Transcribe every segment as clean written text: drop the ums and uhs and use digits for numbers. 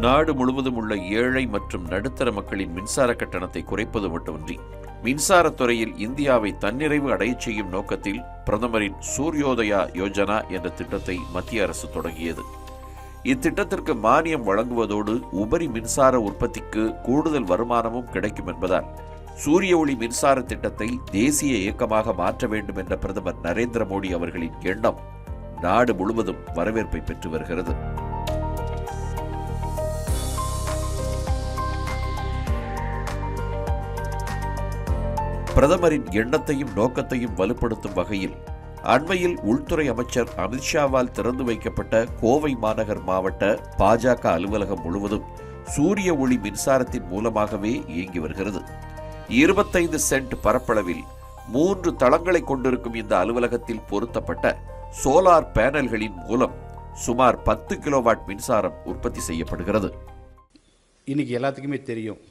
நாடு முழுவதும் உள்ள ஏழை மற்றும் நடுத்தர மக்களின் மின்சார கட்டணத்தை குறைப்பது மட்டுமின்றி மின்சாரத்துறையில் இந்தியாவை தன்னிறைவு அடையச் செய்யும் நோக்கத்தில் பிரதமரின் சூரியோதயா யோஜனா என்ற திட்டத்தை மத்திய அரசு தொடங்கியது. இத்திட்டத்திற்கு மானியம் வழங்குவதோடு உபரி மின்சார உற்பத்திக்கு கூடுதல் வருமானமும் கிடைக்கும் என்பதால் சூரிய ஒளி மின்சார திட்டத்தை தேசிய இயக்கமாக மாற்ற வேண்டும் என்ற பிரதமர் நரேந்திர மோடி அவர்களின் எண்ணம் நாடு முழுவதும் வரவேற்பை பெற்று வருகிறது. பிரதமரின் எண்ணத்தையும் நோக்கத்தையும் வலுப்படுத்தும் வகையில் அண்மையில் உள்துறை அமைச்சர் அமித்ஷாவால் திறந்து வைக்கப்பட்ட கோவை மாநகர் மாவட்ட பாஜக அலுவலகம் முழுவதும் சூரிய ஒளி மின்சாரத்தின் மூலமாகவே இயங்கி வருகிறது. 25 சென்ட் பரப்பளவில் 3 தளங்களை கொண்டிருக்கும் இந்த அலுவலகத்தில் பொருத்தப்பட்ட சோலார் பேனல்களின் மூலம் சுமார் 10 கிலோவாட் மின்சாரம் உற்பத்தி செய்யப்படுகிறது. இன்னைக்கு எல்லாத்துக்குமே தெரியும்,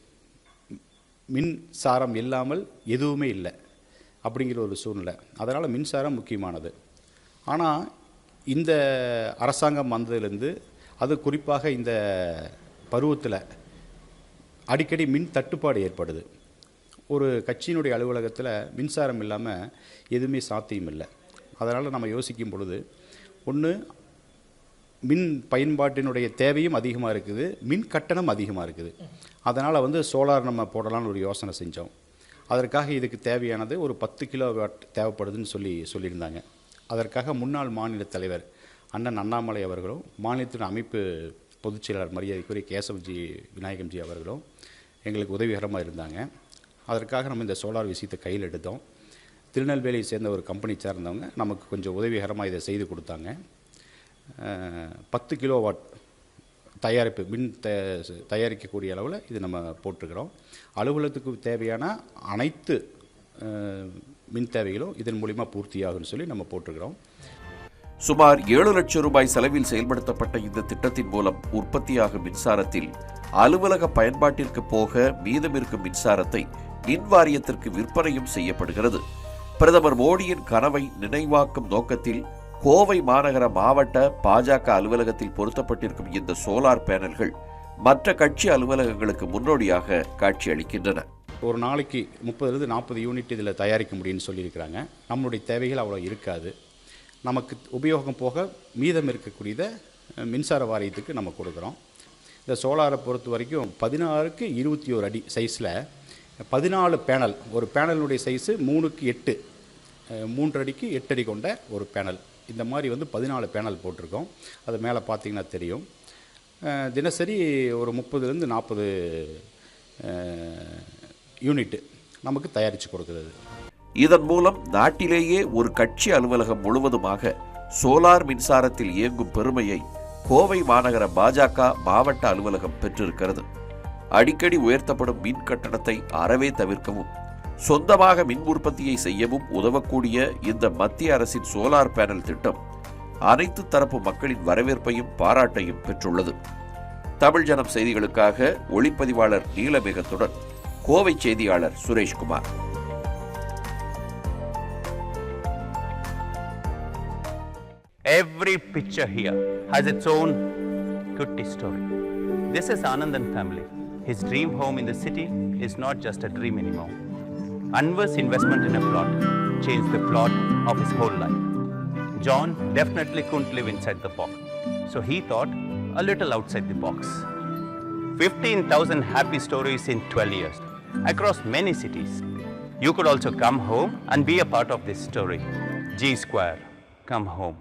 மின்சாரம் இல்லாமல் எதுவுமே இல்லை அப்படிங்கிற ஒரு சூழ்நிலை. அதனால் மின்சாரம் முக்கியமானது. ஆனால் இந்த அரசாங்கம் வந்ததுலேருந்து அது குறிப்பாக இந்த பருவத்தில் அடிக்கடி மின் தட்டுப்பாடு ஏற்படுது. ஒரு கட்சியினுடைய அலுவலகத்தில் மின்சாரம் இல்லாமல் எதுவுமே சாத்தியம் இல்லை. அதனால் நம்ம யோசிக்கும் பொழுது ஒன்று, மின் பயன்பாட்டினுடைய தேவையும் அதிகமாக இருக்குது, மின் கட்டணம் அதிகமாக இருக்குது. அதனால் சோலார் நம்ம போடலான்னு ஒரு யோசனை செஞ்சோம். அதற்காக இதுக்கு தேவையானது ஒரு 10 கிலோவாட் தேவைப்படுதுன்னு சொல்லியிருந்தாங்க. அதற்காக முன்னாள் மாநில தலைவர் அண்ணன் அண்ணாமலை அவர்களும் மாநிலத்தின் அமைப்பு பொதுச் செயலாளர் மரியாதைக்குரிய கேசவஜி விநாயகம்ஜி அவர்களும் எங்களுக்கு உதவிகரமாக இருந்தாங்க. அதற்காக நம்ம இந்த சோலார் விஷயத்தை கையில் எடுத்தோம். திருநெல்வேலியை சேர்ந்த ஒரு கம்பெனி சேர்ந்தவங்க நமக்கு கொஞ்சம் உதவிகரமாக இதை செய்து கொடுத்தாங்க. 10 கிலோவாட் தயாரிப்பு மின் தயாரிக்கக்கூடிய அளவில் இது நம்ம போட்டிருக்கிறோம். அலுவலகத்துக்கு தேவையான அனைத்து மின் தேவைகளும் இதன் மூலிமா பூர்த்தியாகும்னு சொல்லி நம்ம போட்டிருக்கிறோம். சுமார் 7 லட்சம் ரூபாய் செலவில் செயல்படுத்தப்பட்ட இந்த திட்டத்தின் மூலம் உற்பத்தியாகும் மின்சாரத்தில் அலுவலக பயன்பாட்டிற்கு போக மீதமிருக்கும் மின்சாரத்தை மின் வாரியத்திற்கு விற்பனையும் செய்யப்படுகிறது. பிரதமர் மோடியின் கனவை நினைவாக்கும் நோக்கத்தில் கோவை மாநகர மாவட்ட பாஜக அலுவலகத்தில் பொருத்தப்பட்டிருக்கும் இந்த சோலார் பேனல்கள் மற்ற கட்சி அலுவலகங்களுக்கு முன்னோடியாக காட்சியளிக்கின்றன. ஒரு நாளைக்கு 30-40 யூனிட் இதில் தயாரிக்க முடியும்னு சொல்லியிருக்கிறாங்க. நம்மளுடைய தேவைகள் அவ்வளோ இருக்காது. நமக்கு உபயோகம் போக மீதம் இருக்கக்கூடியதை மின்சார வாரியத்துக்கு நம்ம கொடுக்குறோம். இந்த சோலாரை பொறுத்த வரைக்கும் 16க்கு 21 அடி சைஸில் 14 பேனல். ஒரு பேனலுடைய சைஸு 3க்கு 8, 3 அடிக்கு 8 அடி கொண்ட ஒரு பேனல். இந்த மாதிரி 14 பேனல் போட்டிருக்கோம். அது மேலே பார்த்தீங்கன்னா தெரியும். தினசரி ஒரு 30-40 யூனிட் நமக்கு தயாரித்து கொடுக்குறது. இதன் மூலம் நாட்டிலேயே ஒரு கட்சி அலுவலகம் முழுவதுமாக சோலார் மின்சாரத்தில் இயங்கும் பெருமையை கோவை மாநகர பாஜக மாவட்ட அலுவலகம் பெற்றிருக்கிறது. அடிக்கடி உயர்த்தப்படும் மின் கட்டணத்தை அறவே தவிர்க்கவும் சொந்தமாக மின் உற்பத்தியை செய்யவும் உதவக்கூடிய இந்த மத்திய அரசின் சோலார் பேனல் திட்டம் அனைத்து தரப்பு மக்களின் வரவேற்பையும் பாராட்டையும் பெற்றுள்ளது. தமிழ் ஜனம் செய்திகளுக்காக ஒளிப்பதிவாளர் நீலமேகத்துடன் கோவை செய்தியாளர் Sureshkumar. Every picture here has its own kutti story. This is Anandan family. His dream home in the city is not just a dream anymore. Anwar's investment in a plot changed the plot of his whole life. John definitely couldn't live inside the box, so he thought a little outside the box. 15,000 happy stories in 12 years across many cities. You could also come home and be a part of this story. G Square, come home.